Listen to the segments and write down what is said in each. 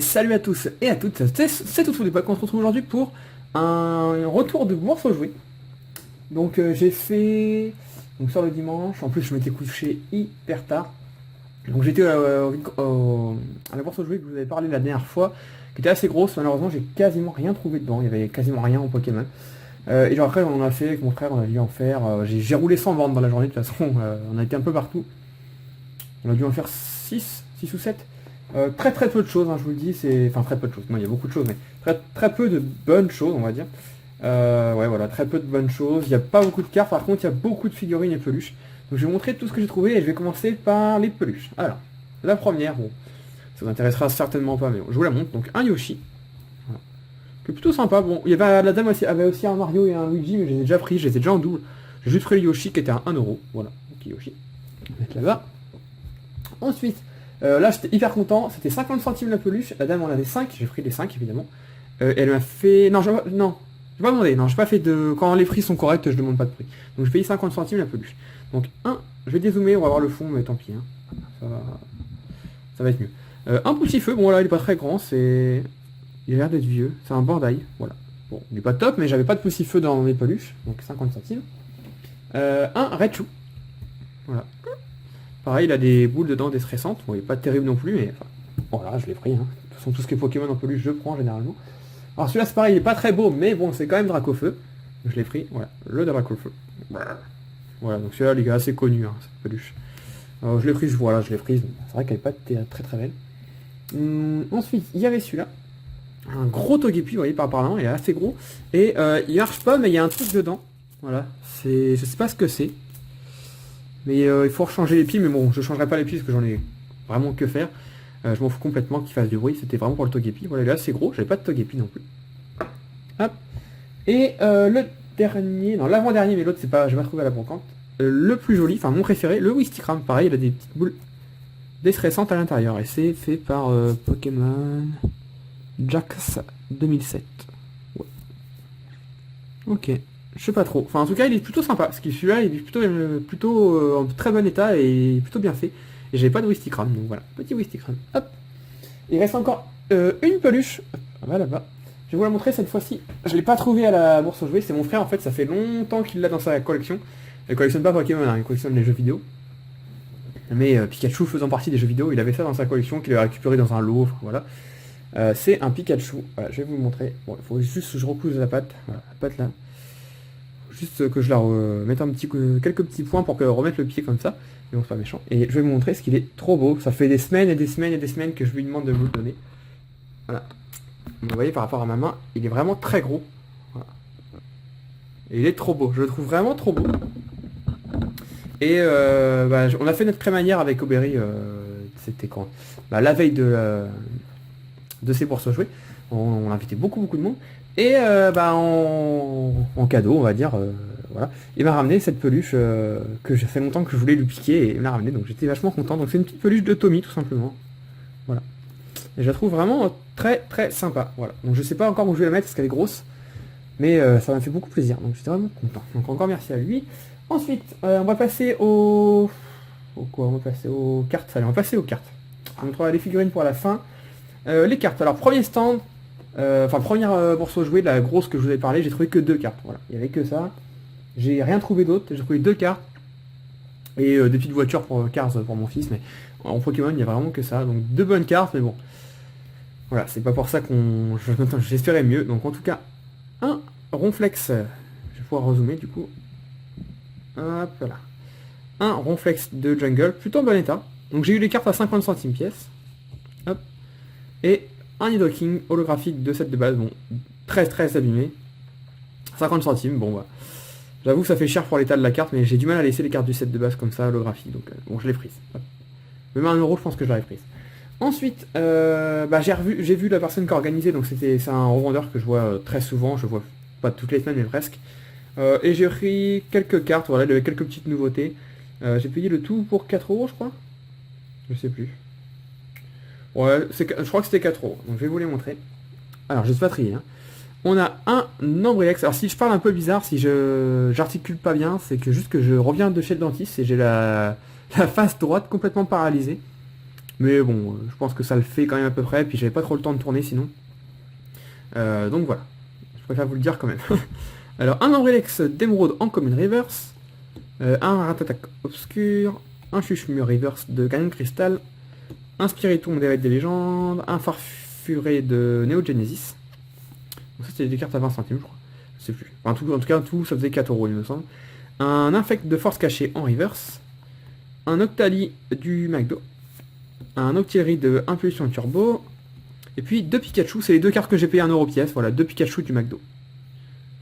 salut à tous et à toutes, c'est tout des qu'on se retrouve aujourd'hui pour un retour de morceaux joués. Donc j'ai fait donc sur le dimanche, en plus je m'étais couché hyper tard. Donc j'étais à la bourse aux jouets que je vous avais parlé la dernière fois, qui était assez grosse. Malheureusement j'ai quasiment rien trouvé dedans, il y avait quasiment rien en Pokémon. Et genre après on en a fait avec mon frère, on a dû en faire, j'ai roulé 100 bornes dans la journée de toute façon, on a été un peu partout. On a dû en faire 6 ou 7. Très peu de choses, hein, je vous le dis, enfin très peu de choses, non il y a beaucoup de choses, mais très peu de bonnes choses on va dire. Ouais voilà, très peu de bonnes choses, il n'y a pas beaucoup de cartes, par contre il y a beaucoup de figurines et peluches. Donc je vais vous montrer tout ce que j'ai trouvé et je vais commencer par les peluches. Alors, la première, bon, ça vous intéressera certainement pas, mais bon, je vous la montre, donc un Yoshi. Voilà. Qui est plutôt sympa, bon, il y avait, la dame aussi, avait aussi un Mario et un Luigi, mais je les ai déjà pris, je les ai déjà en double. J'ai juste pris le Yoshi qui était à 1€, voilà, donc Yoshi, on va mettre là-bas. Ensuite, là j'étais hyper content, c'était 50 centimes la peluche, la dame en avait 5, j'ai pris les 5 évidemment. Elle m'a fait... Non, j'ai pas demandé, non, j'ai pas fait de... Quand les prix sont corrects, je demande pas de prix. Donc je paye 50 centimes la peluche. Donc je vais dézoomer, on va voir le fond, mais tant pis, hein. Ça va être mieux. Un petit feu, bon là il est pas très grand, c'est... Il a l'air d'être vieux, c'est un Bandai, voilà. Bon, il est pas top, mais j'avais pas de petit feu dans mes peluches, donc 50 centimes. Un Raichu, voilà. Pareil, il a des boules dedans déstressantes. Bon, il est pas terrible non plus, mais enfin, voilà, je l'ai pris. Hein. De toute façon, tout ce qui est Pokémon en peluche, je prends généralement. Alors celui-là, c'est pareil, il est pas très beau, mais bon, c'est quand même Dracofeu. Je l'ai pris, voilà, le Dracofeu. Voilà, donc celui-là, il est assez connu, hein, cette peluche. Je l'ai prise, voilà, je l'ai prise. C'est vrai qu'elle est pas très belle. Ensuite, il y avait celui-là. Un gros Togepi, vous voyez, par là, il est assez gros. Et il marche pas, mais il y a un truc dedans. Voilà, je sais pas ce que c'est. Mais il faut rechanger les pieds, mais bon, je changerai pas les pieds parce que j'en ai vraiment que faire. Je m'en fous complètement qu'il fasse du bruit, c'était vraiment pour le Togepi. Voilà, là c'est gros, j'avais pas de Togepi non plus. Hop. Et le dernier, non l'avant-dernier, mais l'autre c'est pas, je vais pas trouver à la brocante. Le plus joli, enfin mon préféré, le Wistikram, pareil, il a des petites boules déstressantes à l'intérieur. Et c'est fait par Pokémon Jax 2007. Ouais. Ok. Je sais pas trop. Enfin, en tout cas, il est plutôt sympa. Parce que celui-là, il est plutôt en très bon état et plutôt bien fait. Et j'avais pas de Wistikram, donc voilà. Petit Wistikram. Hop. Il reste encore une peluche. Va là-bas. Je vais vous la montrer cette fois-ci. Je l'ai pas trouvé à la bourse aux jouets. C'est mon frère, en fait. Ça fait longtemps qu'il l'a dans sa collection. Il collectionne pas Pokémon, hein, il collectionne les jeux vidéo. Mais Pikachu faisant partie des jeux vidéo, il avait ça dans sa collection qu'il a récupéré dans un lot. Voilà. C'est un Pikachu. Voilà, je vais vous le montrer. Bon, il faut juste que je recouse la patte. Voilà, la patte là. Juste que je la remette quelques petits points pour que remettre le pied comme ça. Mais bon, c'est pas méchant. Et je vais vous montrer ce qu'il est trop beau. Ça fait des semaines et des semaines et des semaines que je lui demande de me le donner. Voilà. Vous voyez, par rapport à ma main, il est vraiment très gros. Voilà. Et il est trop beau. Je le trouve vraiment trop beau. Et on a fait notre crémaillère avec Aubery. C'était quand la veille de ces bourses à jouer. On a invité beaucoup de monde. Et en cadeau, on va dire, voilà. Il m'a ramené cette peluche que j'ai fait longtemps que je voulais lui piquer et il me l'a ramené, donc j'étais vachement content. Donc c'est une petite peluche de Tommy tout simplement. Voilà. Et je la trouve vraiment très sympa. Voilà. Donc je sais pas encore où je vais la mettre parce qu'elle est grosse. Mais ça m'a fait beaucoup plaisir. Donc j'étais vraiment content. Donc encore merci à lui. Ensuite, on va passer on va passer aux cartes. Allez, on va passer aux cartes. On montrera les figurines pour la fin. Les cartes. Alors premier stand. Première bourse aux jouets, de la grosse que je vous avais parlé, j'ai trouvé que 2 cartes. Voilà, il n'y avait que ça. J'ai rien trouvé d'autre, j'ai trouvé 2 cartes. Et des petites voitures pour Cars pour mon fils, mais en Pokémon il n'y a vraiment que ça. Donc 2 bonnes cartes, mais bon. Voilà, c'est pas pour ça j'espérais mieux. Donc en tout cas, un Ronflex. Je vais pouvoir rezoomer du coup. Hop là. Un Ronflex de Jungle, plutôt en bon état. Donc j'ai eu les cartes à 50 centimes pièce. Hop. Et un Nidoking holographique de set de base, bon, très abîmé. 50 centimes, bon bah. J'avoue que ça fait cher pour l'état de la carte, mais j'ai du mal à laisser les cartes du set de base comme ça, holographique, donc bon, je l'ai prise. Même à 1€, je pense que je l'aurais prise. Ensuite, j'ai vu la personne qui a organisé, donc c'est un revendeur que je vois très souvent, je vois pas toutes les semaines, mais presque. Et j'ai pris quelques cartes, voilà, il y avait quelques petites nouveautés. J'ai payé le tout pour 4€, je crois. Je sais plus. Ouais, je crois que c'était 4€, donc je vais vous les montrer. Alors, je sais pas trier. Hein. On a un Ambrilex. Alors, si je parle un peu bizarre, si j'articule pas bien, c'est que juste que je reviens de chez le dentiste et j'ai la face droite complètement paralysée. Mais bon, je pense que ça le fait quand même à peu près, puis j'avais pas trop le temps de tourner sinon. Donc voilà, je préfère vous le dire quand même. Alors, un Ambrelex d'Emeraude en commune reverse, un Ratatak obscur, un Chuchemur reverse de Canon Cristal, un Spiritomb des Raids des légendes, un Farfuré de Neo Genesis. Donc ça c'était des cartes à 20 centimes je crois, je sais plus. Enfin, en tout cas tout ça faisait 4 euros il me semble. Un Infect de Force cachée en reverse, un Octali du McDo, un Octillery de Impulsion Turbo, et puis 2 Pikachu, c'est les 2 cartes que j'ai payé 1 euro pièce, voilà, 2 Pikachu du McDo.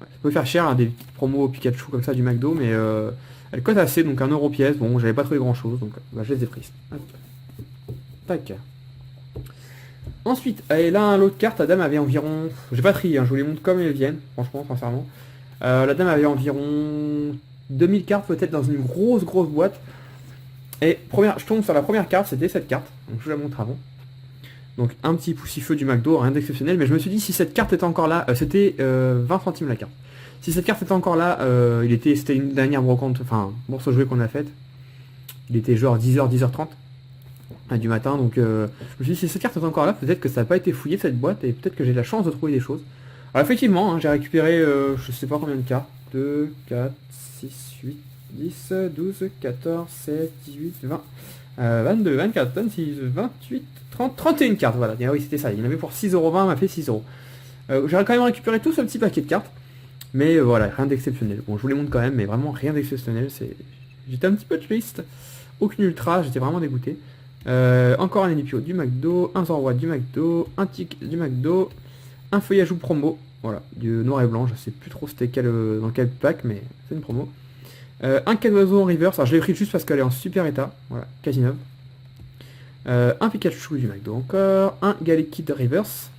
Ouais, ça peut faire cher, hein, des petites promos Pikachu comme ça du McDo, mais elle cote assez, donc 1 euro pièce, bon j'avais pas trouvé grand chose, donc bah, je les ai prises. Hop. Tac. Ensuite, et là l'autre carte, la dame avait environ... J'ai pas trié, hein, je vous les montre comme elles viennent, franchement, sincèrement. La dame avait environ 2000 cartes peut-être dans une grosse boîte. Et je tombe sur la première carte, c'était cette carte, donc je vous la montre avant. Donc un petit poussifeu du McDo, rien d'exceptionnel, mais je me suis dit si cette carte était encore là, c'était 20 centimes la carte. Si cette carte était encore là, c'était une dernière brocante, enfin bourse jouée qu'on a faite. Il était genre 10h, 10h30 du matin, donc je me suis dit si cette carte était encore là, peut-être que ça n'a pas été fouillé cette boîte, et peut-être que j'ai de la chance de trouver des choses. Alors effectivement, hein, j'ai récupéré je sais pas combien de cartes, 2, 4, 6, 8, 10, 12, 14, 16, 18, 20, 22, 24, 26, 28, 30, 31 cartes, voilà. Et oui, c'était ça, il y en avait pour 6,20€, m'a fait 6 euros. J'ai quand même récupéré tout ce petit paquet de cartes, mais voilà, rien d'exceptionnel. Bon, je vous les montre quand même, mais vraiment rien d'exceptionnel. J'étais un petit peu triste, aucune ultra, j'étais vraiment dégoûté. Encore un Enipio du McDo, un Zorwa du McDo, un Tic du McDo, un feuillage ou promo, voilà, du noir et blanc, je sais plus trop c'était dans quel pack, mais c'est une promo. Un Cadoiseau en reverse, alors je l'ai pris juste parce qu'elle est en super état, voilà, quasi neuve. Un Pikachu du McDo encore, un Galekid reverse,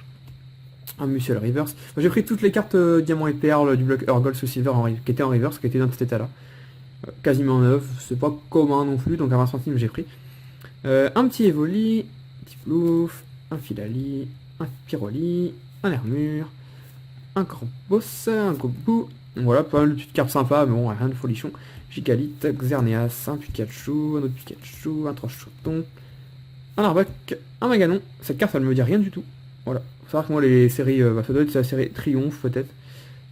un Musial reverse. J'ai pris toutes les cartes Diamant et Perle du bloc Urgold sous Silver qui étaient en reverse, qui étaient dans cet état là. Quasiment neuf, c'est pas commun non plus, donc à 20 centimes j'ai pris. Un petit Evoli, un petit Plouf, un Filali, un Pyroli, un Hermure, un Corpos, un Gobu. Voilà, pas mal de petites cartes sympas, mais bon, rien de folichon. Gigalith, Xerneas, un Pikachu, un autre Pikachu, un Troche-Choton, un Arbok, un Maganon. Cette carte, elle me dit rien du tout. Voilà. Faut savoir que moi, les séries, ça doit être la série Triomphe, peut-être.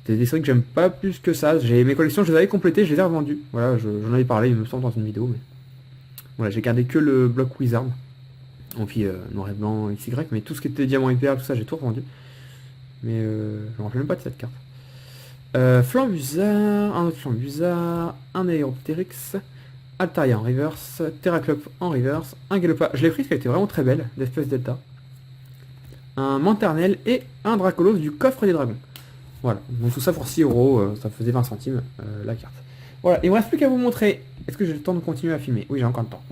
C'est des séries que j'aime pas plus que ça. Mes collections, je les avais complétées, je les ai revendues. Voilà, j'en avais parlé, il me semble, dans une vidéo, mais... Voilà, j'ai gardé que le bloc Wizard. Et puis noir et blanc, XY, mais tout ce qui était diamant et perle, tout ça, j'ai tout revendu. Mais je me rappelle même pas de cette carte. Flambusard, un autre Flambusard, un Aeropteryx, Altaria en reverse, Terraclop en reverse, un Galopa, je l'ai pris parce qu'elle était vraiment très belle, d'espèce Delta. Un Manternel et un Dracolos du coffre des dragons. Voilà, donc tout ça pour 6 euros, ça faisait 20 centimes la carte. Voilà, il me reste plus qu'à vous montrer. Est-ce que j'ai le temps de continuer à filmer? Oui, j'ai encore le temps.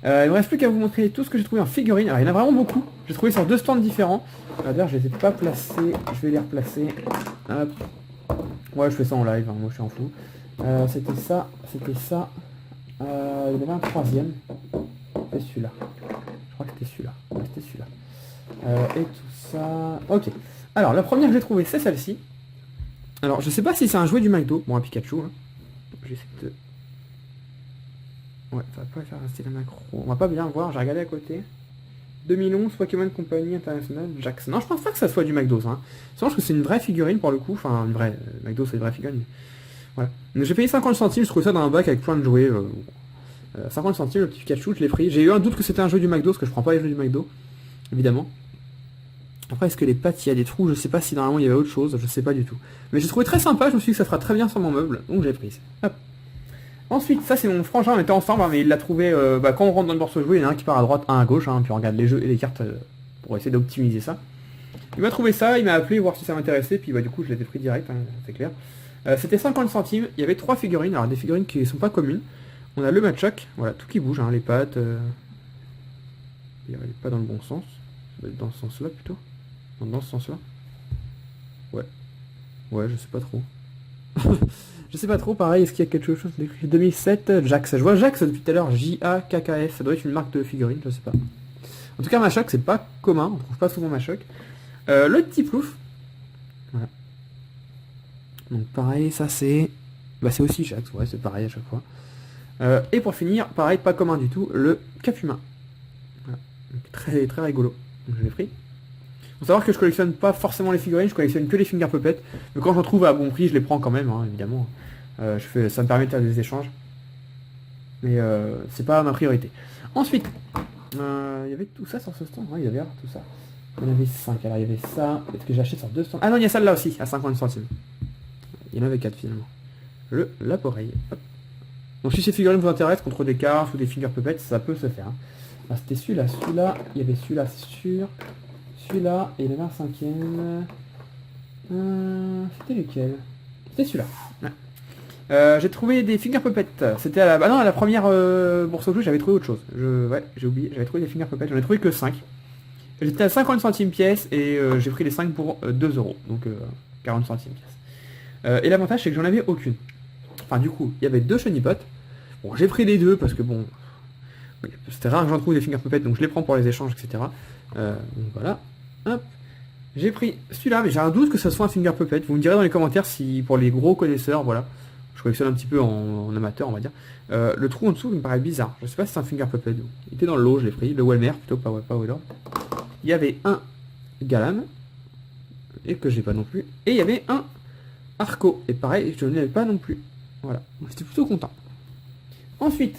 Il me reste plus qu'à vous montrer tout ce que j'ai trouvé en figurines. Alors il y en a vraiment beaucoup. J'ai trouvé sur 2 stands différents. D'ailleurs je les ai pas placés. Je vais les replacer. Hop. Ouais, je fais ça en live, hein, moi je suis en fou. C'était ça, c'était ça. Il y en avait un troisième. C'était celui-là. Je crois que c'était celui-là. Ouais, c'était celui-là. Et tout ça. Ok. Alors la première que j'ai trouvée, c'est celle-ci. Alors je sais pas si c'est un jouet du McDo. Bon, un Pikachu. Hein. J'essaie de... Ouais, ça va pas faire rester la macro. On va pas bien voir, j'ai regardé à côté. 2011, Pokémon Company International, Jax. Non, je pense pas que ça soit du McDo, ça. Hein. Je pense que c'est une vraie figurine pour le coup. Enfin, une vraie. McDo, c'est une vraie figurine. Voilà. Donc j'ai payé 50 centimes, je trouvais ça dans un bac avec plein de jouets. 50 centimes, le petit Pikachu, je l'ai pris. J'ai eu un doute que c'était un jeu du McDo, parce que je prends pas les jeux du McDo, évidemment. Après, est-ce que les pattes, il y a des trous? Je sais pas si normalement il y avait autre chose, je sais pas du tout. Mais j'ai trouvé très sympa, je me suis dit que ça fera très bien sur mon meuble, donc j'ai pris. Hop. Ensuite, ça c'est mon frangin, on était ensemble, hein, mais il l'a trouvé, quand on rentre dans le morceau jouet, il y en a un qui part à droite, un à gauche, hein, puis on regarde les jeux et les cartes pour essayer d'optimiser ça. Il m'a trouvé ça, il m'a appelé voir si ça m'intéressait, puis du coup je l'ai pris direct, hein, c'est clair. C'était 50 centimes, il y avait 3 figurines, alors des figurines qui sont pas communes. On a le Machoc, voilà, tout qui bouge, hein, les pattes. Il n'est pas dans le bon sens, ça doit être dans ce sens-là plutôt. Non, dans ce sens-là. Ouais. Ouais, je sais pas trop. Je sais pas trop, pareil, est-ce qu'il y a quelque chose d'écrit 2007, Jax. Je vois Jax depuis tout à l'heure, J-A-K-K-S, ça doit être une marque de figurines, je sais pas. En tout cas, Machoc, c'est pas commun, on trouve pas souvent Machoc. Le petit plouf. Voilà. Donc pareil, ça c'est... Bah c'est aussi Jax, ouais, c'est pareil à chaque fois. Et pour finir, pareil, pas commun du tout, le Cap Humain. Voilà. Donc, très très rigolo. Donc je l'ai pris. Faut savoir que je collectionne pas forcément les figurines, je collectionne que les finger puppets. Mais quand j'en trouve à bon prix, je les prends quand même, hein, évidemment. Ça me permet de faire des échanges. Mais c'est pas ma priorité. Ensuite, il y avait tout ça sur ce stand. Ouais, il y avait tout ça. Il y en avait 5. Alors il y avait ça. Peut-être que j'achète sur 200. Ah non, il y a celle-là aussi, à 50 centimes. Il y en avait 4 finalement. L'appareil. Donc si ces figurines vous intéressent contre des cartes ou des finger puppets, ça peut se faire. Hein. Ah, c'était celui-là, il y avait celui-là, c'est sûr. Celui-là, et il y en avait un cinquième. C'était lequel? C'était celui-là. Ouais. J'ai trouvé des finger puppets. C'était à la première bourse au jeu, j'avais trouvé autre chose. Ouais, j'ai oublié, j'avais trouvé des finger puppets, j'en ai trouvé que 5. J'étais à 50 centimes pièce et j'ai pris les 5 pour 2 euros, donc 40 centimes pièce. Et l'avantage c'est que j'en avais aucune. Enfin du coup, il y avait 2 shiny pots. Bon, j'ai pris les 2 parce que bon, c'était rare que j'en trouve des finger puppets, donc je les prends pour les échanges, etc. Donc voilà. Hop. J'ai pris celui-là, mais j'ai un doute que ce soit un finger puppet. Vous me direz dans les commentaires si pour les gros connaisseurs, voilà. Je collectionne un petit peu en amateur, on va dire. Le trou en dessous il me paraît bizarre. Je sais pas si c'est un finger puppet. Il était dans le lot, je l'ai pris. Le Walmer plutôt, pas Weller. Il y avait un Galam, et que j'ai pas non plus. Et il y avait un Arco, et pareil, je ne l'avais pas non plus. Voilà, j'étais plutôt content. Ensuite,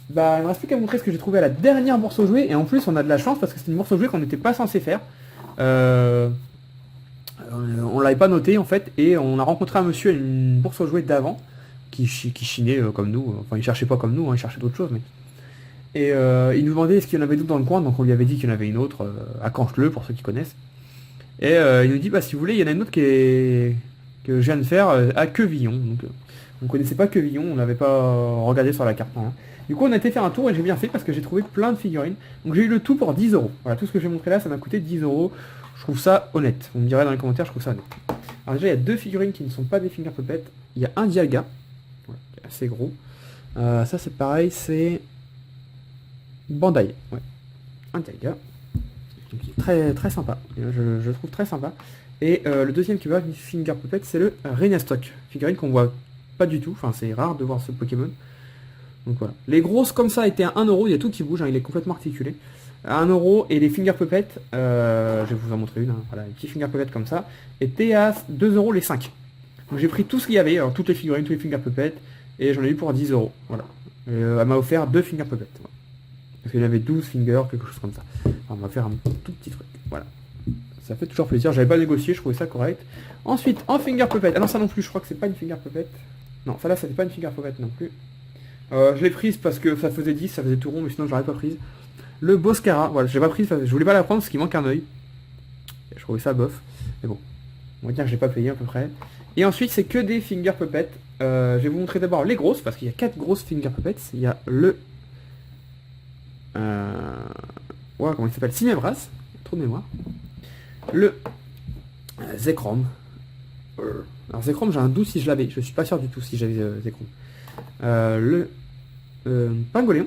il me reste plus qu'à montrer ce que j'ai trouvé à la dernière bourse aux jouets. Et en plus, on a de la chance parce que c'était une bourse aux jouets qu'on n'était pas censé faire. On l'avait pas noté en fait. Et on a rencontré un monsieur à une bourse aux jouets d'avant qui chinait comme nous. Enfin, il cherchait pas comme nous, hein, il cherchait d'autres choses. Mais... Et il nous demandait est-ce qu'il y en avait d'autres dans le coin. Donc on lui avait dit qu'il y en avait une autre à Canche-le pour ceux qui connaissent. Et il nous dit si vous voulez, il y en a une autre que je viens de faire à Quevillon. Donc on connaissait pas Quevillon, on n'avait pas regardé sur la carte. Hein. Du coup on a été faire un tour et j'ai bien fait parce que j'ai trouvé plein de figurines. Donc j'ai eu le tout pour 10 euros. Voilà, tout ce que j'ai montré là, ça m'a coûté 10 euros. Je trouve ça honnête. Vous me direz dans les commentaires, je trouve ça honnête. Alors déjà il y a 2 figurines qui ne sont pas des finger puppets. Il y a un Dialga, voilà, qui est assez gros. Ça c'est pareil, c'est Bandai. Ouais. Un Dialga. Donc, il est très très sympa. Je trouve très sympa. Et le deuxième qui va finger puppet, c'est le Renastock. Figurine qu'on voit pas du tout. Enfin, c'est rare de voir ce Pokémon. Donc voilà. Les grosses comme ça étaient à 1 euro. Il y a tout qui bouge. Hein, il est complètement articulé. À 1 euro. Et les finger puppets, je vais vous en montrer une. Hein, voilà, les petits finger puppets comme ça, étaient à 2 euros les 5. Donc j'ai pris tout ce qu'il y avait. Alors toutes les figurines, tous les finger puppets. Et j'en ai eu pour 10 euros. Voilà. Elle m'a offert 2 finger puppets. Voilà. Parce qu'il y en avait 12 fingers, quelque chose comme ça. Enfin, on va faire un tout petit truc. Voilà. Ça fait toujours plaisir. J'avais pas négocié, je trouvais ça correct. Ensuite, en finger puppet. Ah non, ça non plus, je crois que c'est pas une finger puppet. Non, ça là, c'était pas une finger puppet non plus. Je l'ai prise parce que ça faisait 10, ça faisait tout rond, mais sinon je l'aurais pas prise. Le Boscara, voilà, je l'ai pas prise, je voulais pas la prendre parce qu'il manque un œil. Je trouvais ça bof. Mais bon, on va dire que je l'ai pas payé à peu près. Et ensuite, c'est que des finger puppets. Je vais vous montrer d'abord les grosses, parce qu'il y a 4 grosses finger puppets. Il y a le... Ouais, comment il s'appelle? Cinebras, trop de mémoire. Le Zekrom. Alors Zekrom, j'ai un doute si je l'avais. Je suis pas sûr du tout si j'avais Zekrom. Le Pingoléon.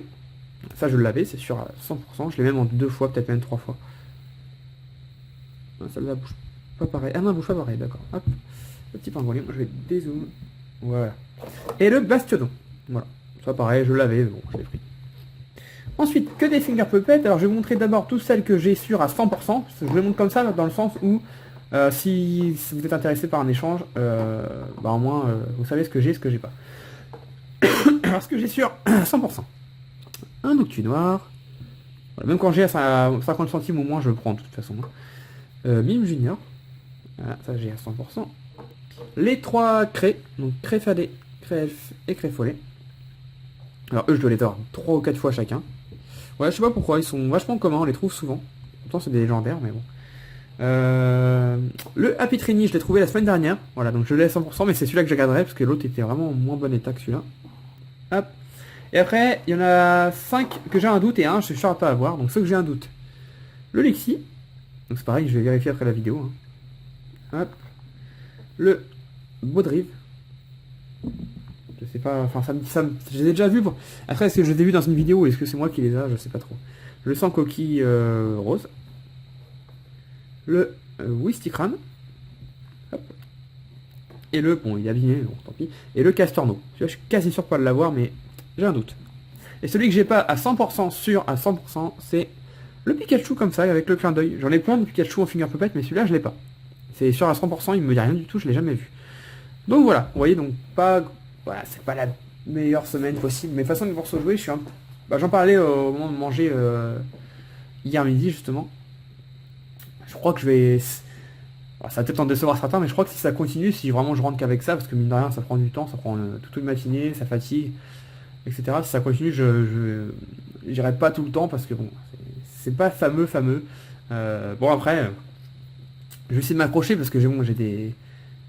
Ça, je l'avais, c'est sûr à 100%. Je l'ai même en 2 fois, peut-être même 3 fois. Celle-là bouge pas pareil. Ah non, elle bouge pas pareil, d'accord. Hop. Le petit Pingoléon, je vais dézoom. Voilà. Et le Bastiodon. Voilà. Ça, pareil, je l'avais, bon, je l'ai pris. Ensuite, que des finger puppets. Alors je vais vous montrer d'abord toutes celles que j'ai sur à 100%. Je vous les montre comme ça dans le sens où si vous êtes intéressé par un échange, au moins vous savez ce que j'ai et ce que j'ai pas. Alors ce que j'ai sur 100%. Un Octu noir. Voilà, même quand j'ai à 50 centimes au moins, je le prends de toute façon. Mime Junior. Voilà, ça j'ai à 100%. Les 3 craies, donc Créfadé, Créelf et Créfollet. Alors eux je dois les avoir 3 ou 4 fois chacun. Ouais, je sais pas pourquoi, ils sont vachement communs, on les trouve souvent. Pourtant c'est des légendaires, mais bon. Le Happy Trini, je l'ai trouvé la semaine dernière. Voilà, donc je l'ai à 100%, mais c'est celui-là que je garderai, parce que l'autre était vraiment en moins bon état que celui-là. Hop. Et après, il y en a 5 que j'ai un doute, et un je suis sûr à pas avoir. Donc ceux que j'ai un doute. Le Lexi. Donc c'est pareil, je vais vérifier après la vidéo. Hein. Hop. Le Baudrive. Je sais pas, enfin je les ai déjà vus. Après, est-ce que je les ai vus dans une vidéo ou est-ce que c'est moi qui les ai? Je sais pas trop. Le sans coquille rose. Le Wistikran. Hop. Et le, bon, il est abîmé, bon, tant pis. Et le Castorno. Celui-là, je suis quasi sûr de pas l'avoir, mais j'ai un doute. Et celui que j'ai pas à 100% sûr, à 100%, c'est le Pikachu comme ça, avec le clin d'œil. J'en ai plein de Pikachu en Finger Puppet, mais celui-là je l'ai pas. C'est sûr à 100%, il me dit rien du tout, je l'ai jamais vu. Donc voilà, vous voyez, donc pas... Voilà, c'est pas la meilleure semaine possible, mais façon de bourse aux jouets, je suis un... Bah, j'en parlais au moment de manger hier midi justement. Je crois que je vais... Bah, ça va peut-être en décevoir certains, mais je crois que si ça continue, si vraiment je rentre qu'avec ça, parce que mine de rien, ça prend du temps, ça prend toute une matinée, ça fatigue, etc. Si ça continue, j'irai pas tout le temps, parce que bon, c'est pas fameux. Bon après, je vais essayer de m'accrocher, parce que j'ai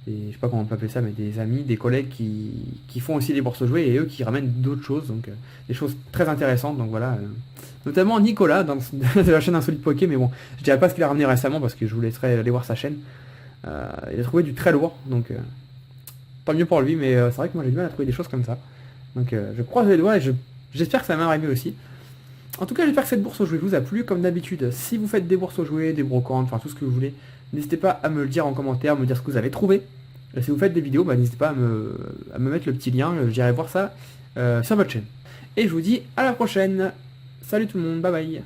je sais pas comment on peut appeler ça, mais des amis, des collègues qui font aussi des bourses aux jouets, et eux qui ramènent d'autres choses, donc des choses très intéressantes, donc voilà. Notamment Nicolas, de la chaîne Insolite Poké, mais bon, je dirais pas ce qu'il a ramené récemment, parce que je vous laisserai aller voir sa chaîne. Il a trouvé du très lourd, donc tant mieux pour lui, mais c'est vrai que moi j'ai du mal à trouver des choses comme ça. Donc je croise les doigts et j'espère que ça va m'arriver aussi. En tout cas, j'espère que cette bourse aux jouets vous a plu. Comme d'habitude, si vous faites des bourses aux jouets, des brocantes, enfin tout ce que vous voulez, n'hésitez pas à me le dire en commentaire, me dire ce que vous avez trouvé. Et si vous faites des vidéos, bah, n'hésitez pas à me mettre le petit lien, j'irai voir ça sur votre chaîne. Et je vous dis à la prochaine. Salut tout le monde, bye bye.